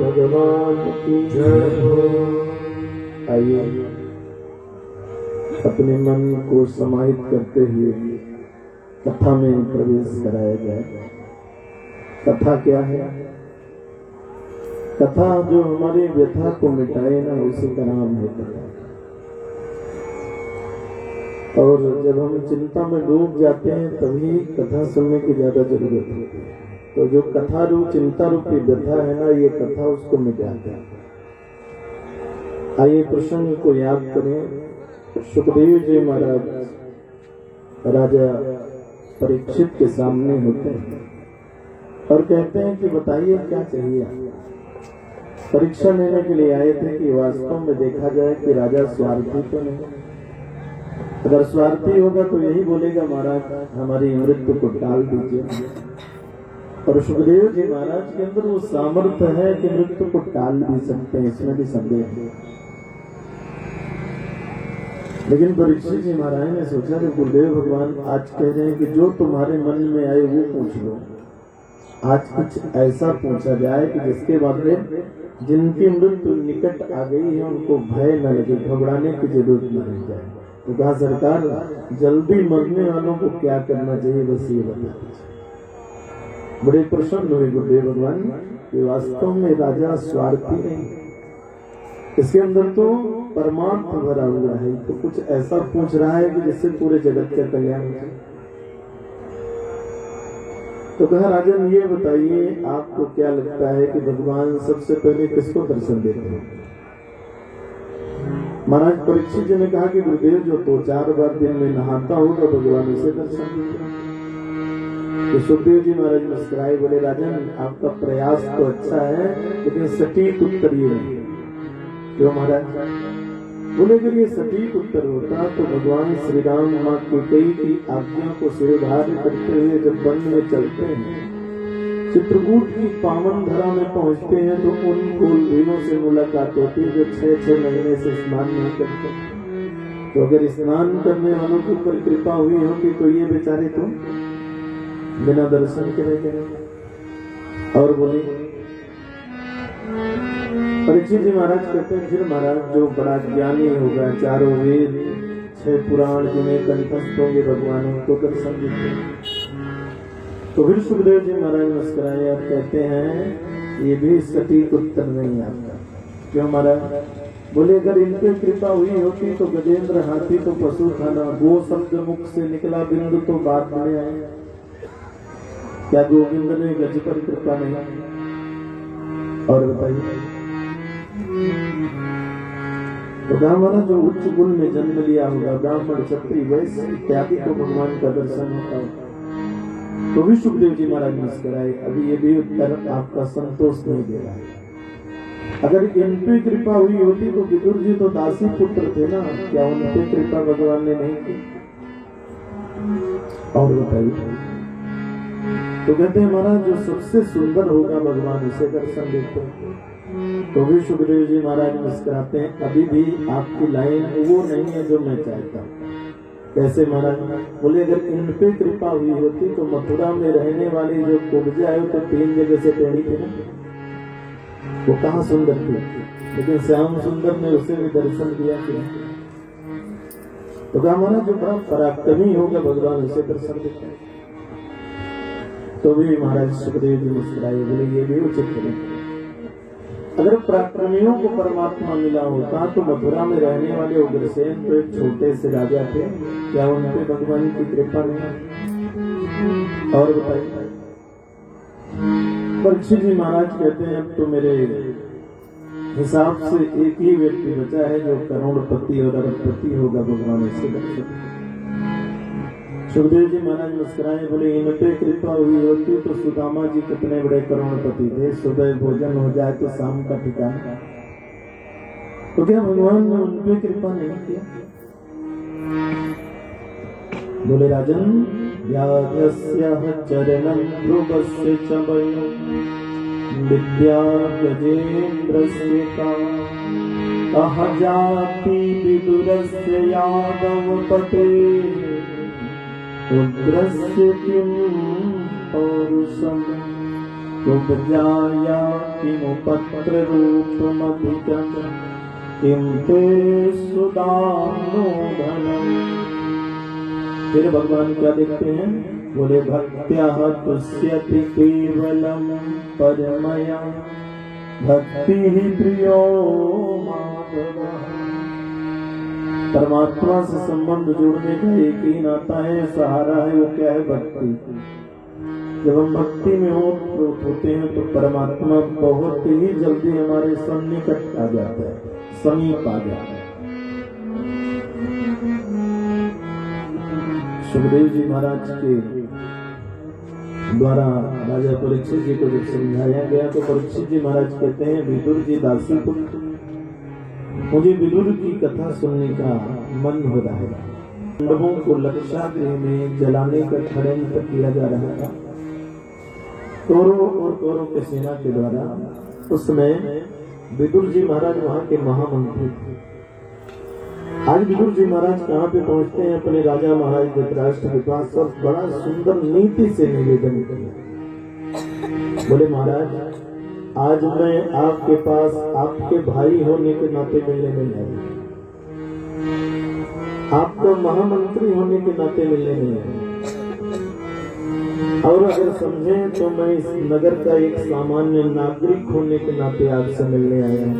भगवान की जय हो। आइए अपने मन को समाहित करते हुए कथा में प्रवेश कराया जाए। कथा क्या है? कथा जो हमारी व्यथा को मिटाए ना, उसी का नाम है कथा। और जब हम चिंता में डूब जाते हैं तभी कथा सुनने की ज्यादा जरूरत होती है। तो जो कथा रूप चिंता रूपी व्यथा है ना, ये कथा उसको मिटाता है। आइए प्रसंग को याद करें। सुखदेव जी महाराज राजा परीक्षित के सामने होते हैं और कहते हैं कि बताइए क्या चाहिए। परीक्षा लेने के लिए आए थे कि वास्तव में देखा जाए कि राजा स्वार्थी तो नहीं। अगर स्वार्थी होगा तो यही बोलेगा महाराज हमारी मृत्यु को टाल दीजिए। और सुखदेव जी महाराज के अंदर वो सामर्थ्य है कि मृत्यु को टाल भी सकते हैं, इसमें भी संदेह है। लेकिन परीक्षित जी महाराज ने सोचा कि गुरुदेव भगवान आज कह रहे हैं कि जो तुम्हारे मन में आए वो पूछ लो। आज कुछ ऐसा पूछा जाए कि जिसके बारे जिनकी मृत्यु निकट आ गई है उनको भय न लगे, घबराने की जरूरत न रह जाए। तो कहा सरकार जल्दी मरने वालों को क्या करना चाहिए, बस ये बता दीजिए। बड़े प्रसन्न हुए गुरुदेव भगवान कि वास्तव में राजा स्वार्थी नहीं, इसके अंदर तो परमार्थ भरा हुआ है। तो कुछ ऐसा पूछ रहा है कि जिससे पूरे जगत का कल्याण हो। तो कहा राजन ये बताइए आपको क्या लगता है कि भगवान सबसे पहले किसको दर्शन देते हैं? महाराज परीक्षित जी ने कहा कि गुरुदेव जो 2-4 बार दिन में नहाता होगा भगवान उसे दर्शन देते हैं। तो सुखदेव जी महाराज मुस्कुराए, बोले राजन आपका प्रयास तो अच्छा है लेकिन सटीक उत्तर ये नहीं। क्यों महाराज? बोले अगर ये सटीक उत्तर होता तो भगवान श्री राम माँ कैकेयी की आज्ञा को सिरधार्य करते हुए जब वन में चलते हैं, चित्रकूट की पावन धरा में पहुंचते हैं तो उन कुलवीरों से मुलाकात होती है जो 6-6 महीने से स्नान नहीं करते। तो अगर स्नान करने वालों के ऊपर कृपा हुई होती तो ये बेचारे तो बिना दर्शन के रह गए। और बोले परीक्षित जी महाराज कहते हैं फिर महाराज जो बड़ा ज्ञानी होगा, 4 वेद 6 पुराण जिन्हें कंठस्थ होंगे भगवान उनको दर्शन देते। तो फिर सुखदेव जी महाराज मुस्कुराए और कहते हैं ये भी सटीक उत्तर नहीं आपका। क्यों महाराज? बोले अगर इन पे कृपा हुई होती तो गजेंद्र हाथी तो पशु खाना, गो शब्द मुख से निकला बिंदु तो बात में आए। क्या गोविंद ने गज पर कृपा नहीं? और बताइए तो ब्राह्मण जो उच्च कुल में जन्म लिया होगा, ब्राह्मण क्षत्रिय वैश्य इत्यादि को भगवान का दर्शन होता है। तो भी सुखदेव जी महाराज मुस्कुराए, अभी ये भी उत्तर आपका संतोष नहीं दे रहा है। अगर इन पे कृपा हुई होती तो विदुर जी तो दासी पुत्र थे ना, क्या उन पे कृपा भगवान ने नहीं की? और बताइए तो कहते हैं महाराज जो सबसे सुंदर होगा भगवान उसे दर्शन देते हैं। तो भी सुखदेव जी महाराज मुस्कुराते हैं, अभी भी आपकी लाइन वो नहीं है जो मैं चाहता हूँ। कैसे महाराज? बोले अगर इन पे कृपा हुई होती तो मथुरा में रहने वाली जो कुब्जा है तो 3 जगह से टेढ़ी थी ना, वो कहाँ सुंदर थी, लेकिन श्याम सुंदर ने उसे भी दर्शन दिया कि तो कहा महाराज जो बड़ा पराक्रमी होगा भगवान उसे दर्शन देते हैं। तो भी महाराज सुखदेव जी मुस्कुराए, बोले ये भी उचित नहीं। अगर पराक्रमियों को परमात्मा मिला होता तो मथुरा में रहने वाले उग्रसेन तो एक छोटे से राजा थे, क्या उन पे भगवान की कृपा नहीं? और बताइए परीक्षित जी महाराज कहते हैं अब तो मेरे हिसाब से एक ही व्यक्ति बचा है जो करोड़पति और अरबपति होगा भगवान इससे दर्शन। सुखदेव जी महाराज मुस्कुराए, बोले इन पे कृपा हुई होती तो सुदामा जी कितने बड़े करोड़पति थे, सुबह भोजन हो जाए तो शाम का ठिकाना। तो क्या भगवान ने उन पे कृपा नहीं किया? बोले राजन, व्याघ्रस्य चरणं ध्रुवस्य च वयं विद्या गजेन्द्रस्य का कह जाति विदुरस्य यादवपते उग्रस्य किं पौरुषम् उपजाया किमु पत्ररूपमधिकम् किं ते सुदानो धनम्। फिर भगवान क्या देखते हैं? बोले भक्त्या तुष्यति केवलम परमया भक्ति ही प्रियो माधवः। परमात्मा से संबंध जोड़ने का एक ही नाता है, सहारा है, वो क्या है? भक्ति। जब हम भक्ति में होते हैं तो परमात्मा बहुत ही जल्दी हमारे सन्निकट आ जाता है, समीप आ जाता है। सुखदेव जी महाराज के द्वारा राजा परीक्षित जी को जब समझाया गया तो परीक्षित जी महाराज कहते हैं, विदुर जी दासी पुत्र, मुझे विदुर की कथा सुनने का मन हो रहा है। पांडवों को लक्षागृह में जलाने का षड्यंत्र किया जा रहा था कौरवों और कौरव के सेना के द्वारा। उस समय विदुर जी महाराज वहां के महामंत्री थे। आज विदुर जी महाराज कहाँ पे पहुंचते हैं? अपने राजा महाराज धृतराष्ट्र के पास और बड़ा सुंदर नीति से निवेदन किया। बोले महाराज, आज मैं आपके पास आपके भाई होने के नाते मिलने नहीं आया, आपका महामंत्री होने के नाते मिलने नहीं आया, और अगर समझे तो मैं इस नगर का एक सामान्य नागरिक होने के नाते आपसे मिलने आया हूँ।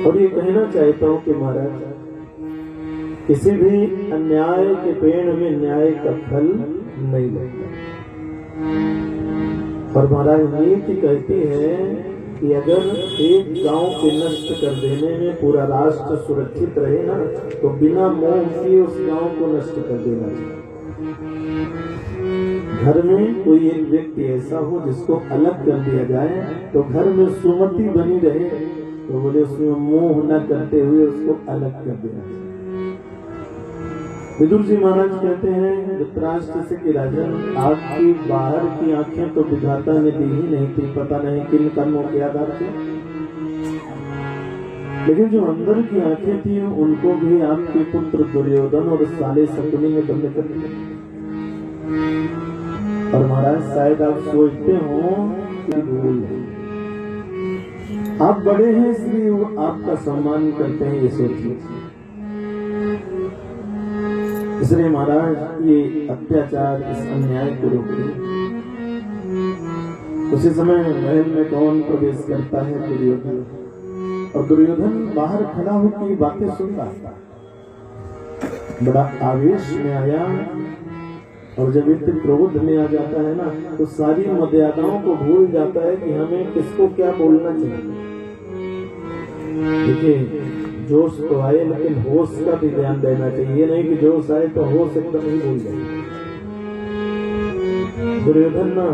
और ये कहना चाहता हूँ कि महाराज, किसी भी अन्याय के पेड़ में न्याय का फल नहीं लगता। और महाराज नीति कहती है कि अगर एक गांव के नष्ट कर देने में पूरा राष्ट्र सुरक्षित रहे ना, तो बिना मोह किए उस गांव को नष्ट कर देना चाहिए। घर में कोई एक व्यक्ति ऐसा हो जिसको अलग कर दिया जाए तो घर में सुमति बनी रहे, तो बोले उसमें मोह न करते हुए उसको अलग कर देना चाहिए। विदुर जी महाराज कहते हैं धृतराष्ट्र से कि राजन, आपकी बाहर की आंखें तो विधाता ने दी ही नहीं थी, पता नहीं किन कर्मों के आधार पे, लेकिन जो अंदर की आंखें थी उनको भी आपके पुत्र दुर्योधन और साले शकुनी ने बंद कर दिया। और महाराज शायद आप सोचते हो कि भूल है, आप बड़े हैं इसलिए वो आपका सम्मान करते हैं, ये सोचिए। इसलिए महाराज ये अत्याचार, इस अन्याय को रोकिए। उसी समय महल में कौन प्रवेश करता है? दुर्योधन। और दुर्योधन बाहर खड़ा होकर बातें सुन रहा था, बड़ा आवेश में आया। और जब इतने क्रोध में आ जाता है ना, तो सारी मर्यादाओं को भूल जाता है कि हमें किसको क्या बोलना चाहिए। देखिए, जोश तो आए लेकिन होश का भी ध्यान देना चाहिए, नहीं कि जोश आए तो होश एकदम ही भूल जाए। दुर्योधन ना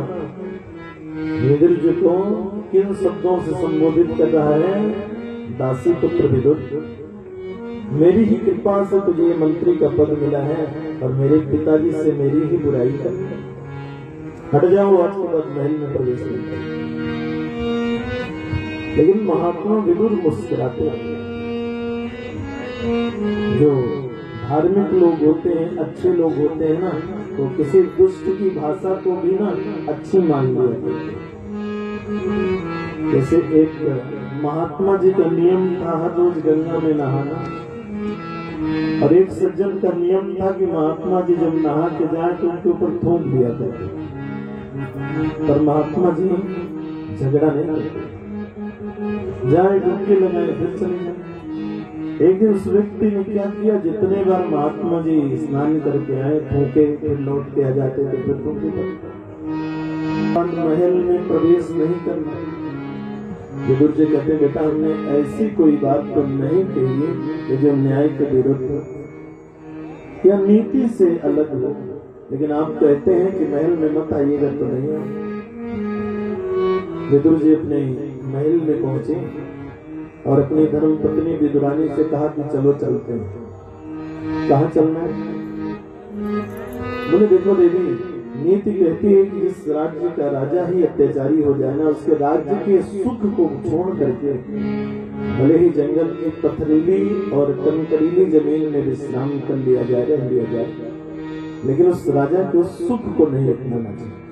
विदुर जी को किन शब्दों से संबोधित कर रहा है? दासी पुत्र विदुर, मेरी ही कृपा से तुझे मंत्री का पद मिला है और मेरे पिताजी से मेरी ही बुराई कर, हट जाओ, आज के बाद महल में प्रवेश नहीं कर। लेकिन महात्मा विदुर मुस्कुराते हैं। जो धार्मिक लोग होते हैं, अच्छे लोग होते हैं ना, तो किसी दुष्ट की भाषा को भी ना अच्छी मान लिया। जैसे एक महात्मा जी का नियम था हर रोज गंगा में नहाना, और एक सज्जन का नियम था कि महात्मा जी जब नहा के जाए तो उनके ऊपर थूक दिया जाए। पर महात्मा जी झगड़ा नहीं करते, जाए डुबकी लगाए फिर चले जाए। एक दिन उस व्यक्ति ने क्या किया, जितने बार महात्मा जी स्नान करके आए थूके, फिर लौट के आ जाते थे, फिर थूके। महल में प्रवेश नहीं करना। विदुर जी कहते, बेटा हमने ऐसी कोई बात तो नहीं कही कि जो न्याय के विरुद्ध हो। या नीति से अलग हो, लेकिन आप कहते हैं कि महल में मत आइएगा तो नहीं आए। विदुर जी अपने महल में पहुंचे और अपनी धर्म पत्नी विदुरानी से कहा कि चलो चलते हैं। कहाँ चलना है? बोले देखो देवी, नीति कहती है कि जिस राज्य का राजा ही अत्याचारी हो जाए ना, उसके राज्य के सुख को छोड़ करके भले ही जंगल की पथरीली और कंकरीली जमीन में विश्राम कर लिया जाए, रह लिया जाए, लेकिन उस राजा के उस सुख को नहीं अपनाना चाहिए।